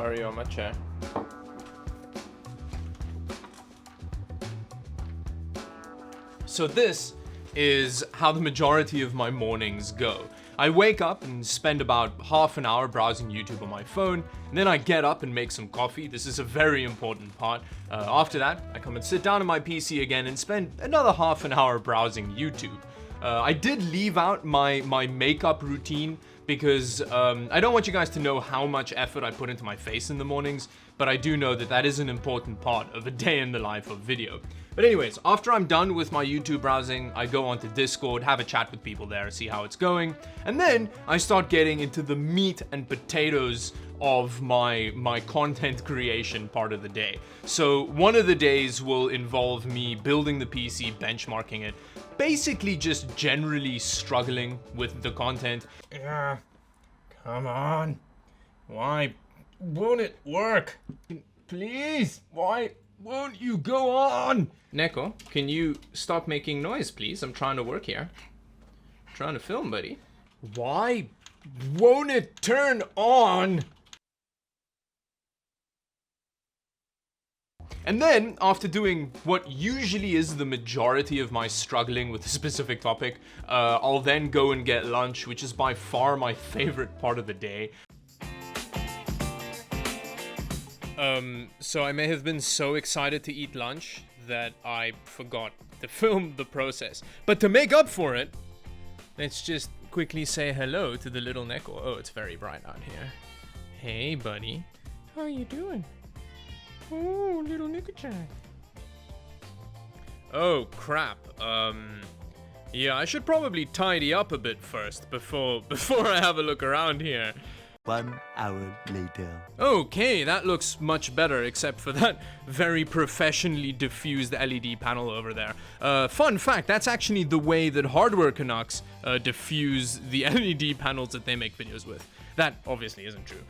Sorry, on my chair. So this is how the majority of my mornings go. I wake up and spend about half an hour browsing YouTube on my phone, and then I get up and make some coffee. This is a very important part. After that, I come and sit down on my PC again and spend another half an hour browsing YouTube. I did leave out my makeup routine because I don't want you guys to know how much effort I put into my face in the mornings, but I do know that that is an important part of a day in the life of video. But anyways, after I'm done with my YouTube browsing, I go onto Discord, have a chat with people there, see how it's going, and then I start getting into the meat and potatoes of my content creation part of the day. So one of the days will involve me building the PC, benchmarking it, basically just generally struggling with the content. Yeah, come on. Why won't it work? Please, why won't you go on? Neko, can you stop making noise, please? I'm trying to work here. I'm trying to film, buddy. Why won't it turn on? And then, after doing what usually is the majority of my struggling with a specific topic, I'll then go and get lunch, which is by far my favorite part of the day. So I may have been so excited to eat lunch that I forgot to film the process. But to make up for it, let's just quickly say hello to the little Neko. Oh, it's very bright out here. Hey, buddy. How are you doing? Oh, little Neko-chan. Oh, crap. Yeah, I should probably tidy up a bit first before I have a look around here. 1 hour later. Okay, that looks much better, except for that very professionally diffused LED panel over there. Fun fact, that's actually the way that Hardware Canucks diffuse the LED panels that they make videos with. That obviously isn't true.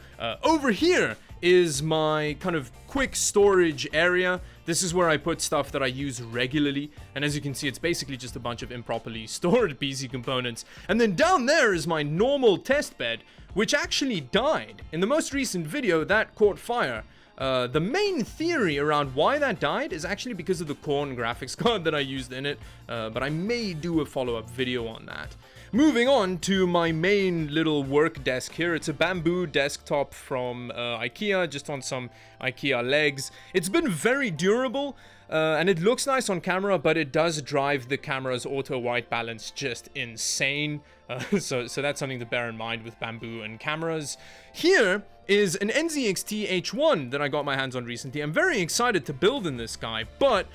Over here is my kind of quick storage area. This is where I put stuff that I use regularly. And as you can see, it's basically just a bunch of improperly stored PC components. And then down there is my normal test bed, which actually died. In the most recent video, that caught fire. The main theory around why that died is actually because of the Corn graphics card that I used in it, but I may do a follow-up video on that. Moving on to my main little work desk here. It's a bamboo desktop from IKEA, just on some IKEA legs. It's been very durable, and it looks nice on camera, but it does drive the camera's auto white balance just insane. So that's something to bear in mind with bamboo and cameras. Here is an Nzxt H1 that I got my hands on recently. I'm very excited to build in this guy, but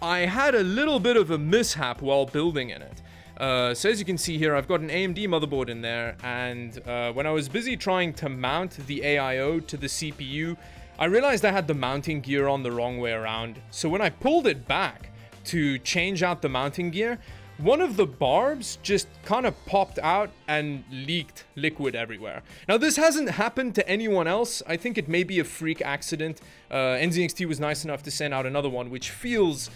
I had a little bit of a mishap while building in it. So as you can see here, I've got an AMD motherboard in there, and when I was busy trying to mount the AIO to the CPU, I realized I had the mounting gear on the wrong way around. So when I pulled it back to change out the mounting gear, one of the barbs just kind of popped out and leaked liquid everywhere. Now, this hasn't happened to anyone else. I think it may be a freak accident. NZXT was nice enough to send out another one, which feels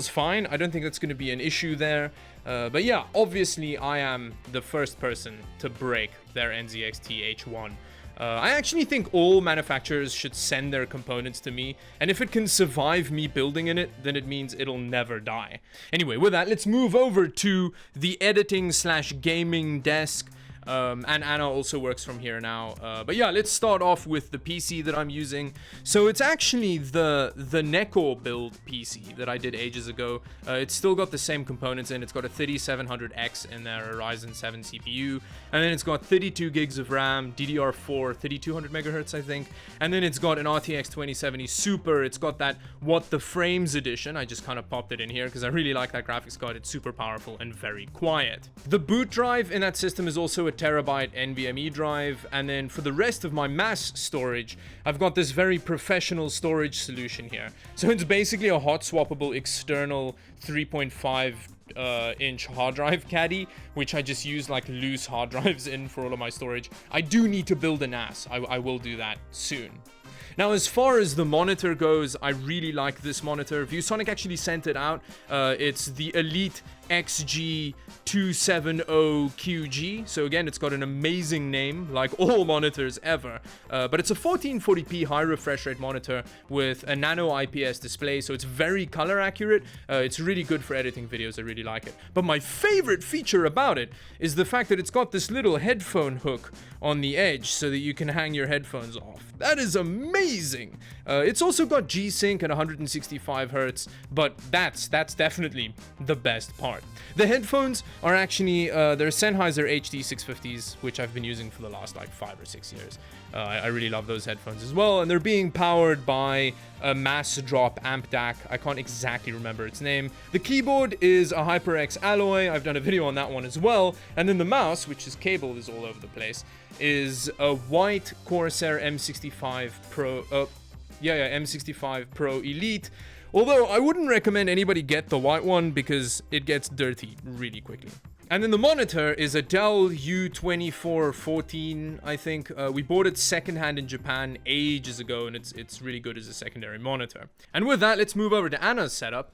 fine. I don't think that's going to be an issue there. But yeah, obviously I am the first person to break their Nzxt H1. I actually think all manufacturers should send their components to me, and if it can survive me building in it, then it means it'll never die. Anyway, with that, let's move over to the editing/gaming desk. And Anna also works from here now. But yeah, let's start off with the PC that I'm using. So it's actually the Neko build PC that I did ages ago. It's still got the same components in. It's got a 3700X in there, a Ryzen 7 CPU. And then it's got 32 gigs of RAM, DDR4, 3200 megahertz, I think. And then it's got an RTX 2070 Super. It's got that What the Frames edition. I just kind of popped it in here because I really like that graphics card. It's super powerful and very quiet. The boot drive in that system is also a terabyte NVMe drive, and then for the rest of my mass storage, I've got this very professional storage solution here. So it's basically a hot swappable external 3.5 inch hard drive caddy, which I just use like loose hard drives in for all of my storage. I do need to build a NAS. I will do that soon. Now, as far as the monitor goes, I really like this monitor. ViewSonic actually sent it out. It's the Elite XG270QG. So again, it's got an amazing name, like all monitors ever. But it's a 1440p high refresh rate monitor with a nano IPS display, so it's very color accurate. It's really good for editing videos. I really like it. But my favorite feature about it is the fact that it's got this little headphone hook on the edge so that you can hang your headphones off. That is amazing. It's also got G-Sync at 165 Hz, but that's definitely the best part. The headphones are actually they're Sennheiser HD 650s, which I've been using for the last like 5 or 6 years. I really love those headphones as well, and they're being powered by a mass drop amp DAC. I can't exactly remember its name. The keyboard is a HyperX Alloy. I've done a video on that one as well. And then the mouse, which is cabled, is all over the place, is a white Corsair M65 Pro. M65 Pro Elite. Although I wouldn't recommend anybody get the white one because it gets dirty really quickly. And then the monitor is a Dell U2414, I think. We bought it secondhand in Japan ages ago, and it's really good as a secondary monitor. And with that, let's move over to Anna's setup.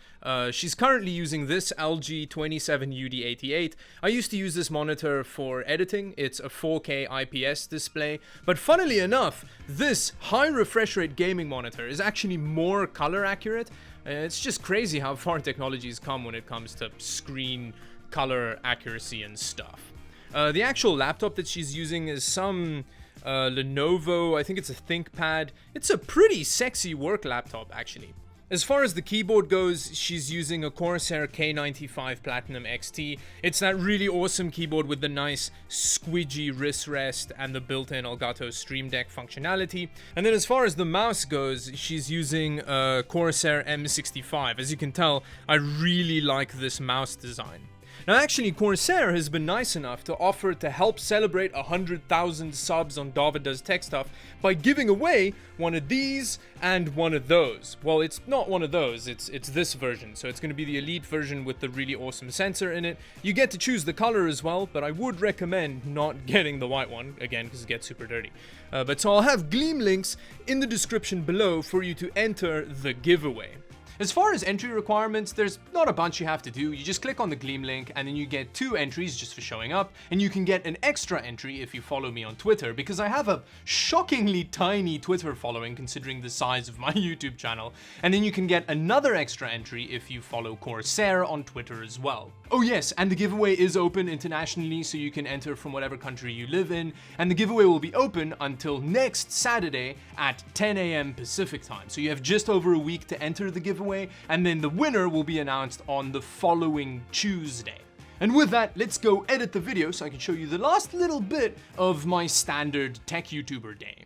She's currently using this LG 27UD88. I used to use this monitor for editing. It's a 4K IPS display. But funnily enough, this high refresh rate gaming monitor is actually more color accurate. It's just crazy how far technology's come when it comes to screen color accuracy and stuff. The actual laptop that she's using is some Lenovo, I think it's a ThinkPad. It's a pretty sexy work laptop actually. As far as the keyboard goes, she's using a Corsair K95 Platinum XT. It's that really awesome keyboard with the nice squidgy wrist rest and the built-in Elgato Stream Deck functionality. And then as far as the mouse goes, she's using a Corsair M65. As you can tell, I really like this mouse design. Now actually, Corsair has been nice enough to offer to help celebrate 100,000 subs on Dawid Does Tech Stuff by giving away one of these and one of those. Well, it's not one of those, it's this version. So it's going to be the Elite version with the really awesome sensor in it. You get to choose the color as well, but I would recommend not getting the white one, again, because it gets super dirty. But so I'll have Gleam links in the description below for you to enter the giveaway. As far as entry requirements, there's not a bunch you have to do. You just click on the Gleam link and then you get 2 entries just for showing up, and you can get an extra entry if you follow me on Twitter, because I have a shockingly tiny Twitter following considering the size of my YouTube channel. And then you can get another extra entry if you follow Corsair on Twitter as well. Oh yes, and the giveaway is open internationally, so you can enter from whatever country you live in, and the giveaway will be open until next Saturday at 10 AM Pacific time. So you have just over a week to enter the giveaway, and then the winner will be announced on the following Tuesday. And with that, let's go edit the video so I can show you the last little bit of my standard tech YouTuber day.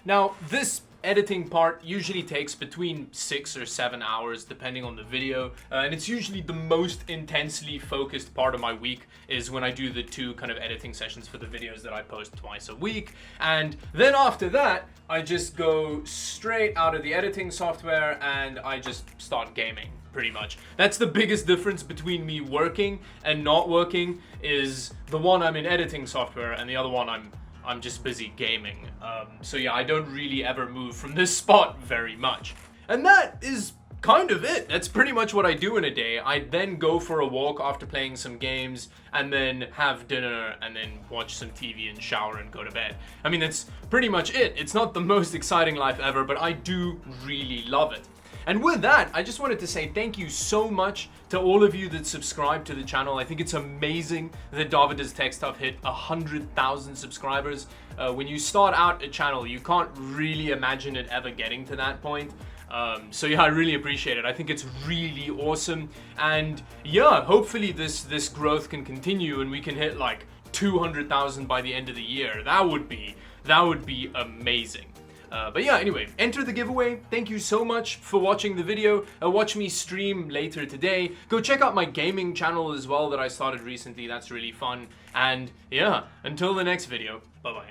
Now, this editing part usually takes between 6 or 7 hours depending on the video, and it's usually the most intensely focused part of my week is when I do the 2 kind of editing sessions for the videos that I post twice a week. And then after that, I just go straight out of the editing software and I just start gaming. Pretty much. That's the biggest difference between me working and not working, is the one I'm in editing software and the other one I'm just busy gaming. So yeah, I don't really ever move from this spot very much. And that is kind of it. That's pretty much what I do in a day. I then go for a walk after playing some games, and then have dinner, and then watch some TV and shower and go to bed. I mean, that's pretty much it. It's not the most exciting life ever, but I do really love it. And with that, I just wanted to say thank you so much to all of you that subscribe to the channel. I think it's amazing that Dawid Does Tech Stuff hit 100,000 subscribers. When you start out a channel, you can't really imagine it ever getting to that point. So yeah, I really appreciate it. I think it's really awesome. And yeah, hopefully this growth can continue and we can hit like 200,000 by the end of the year. That would be amazing. But yeah, anyway, enter the giveaway. Thank you so much for watching the video. Watch me stream later today. Go check out my gaming channel as well that I started recently. That's really fun. And yeah, until the next video, bye-bye.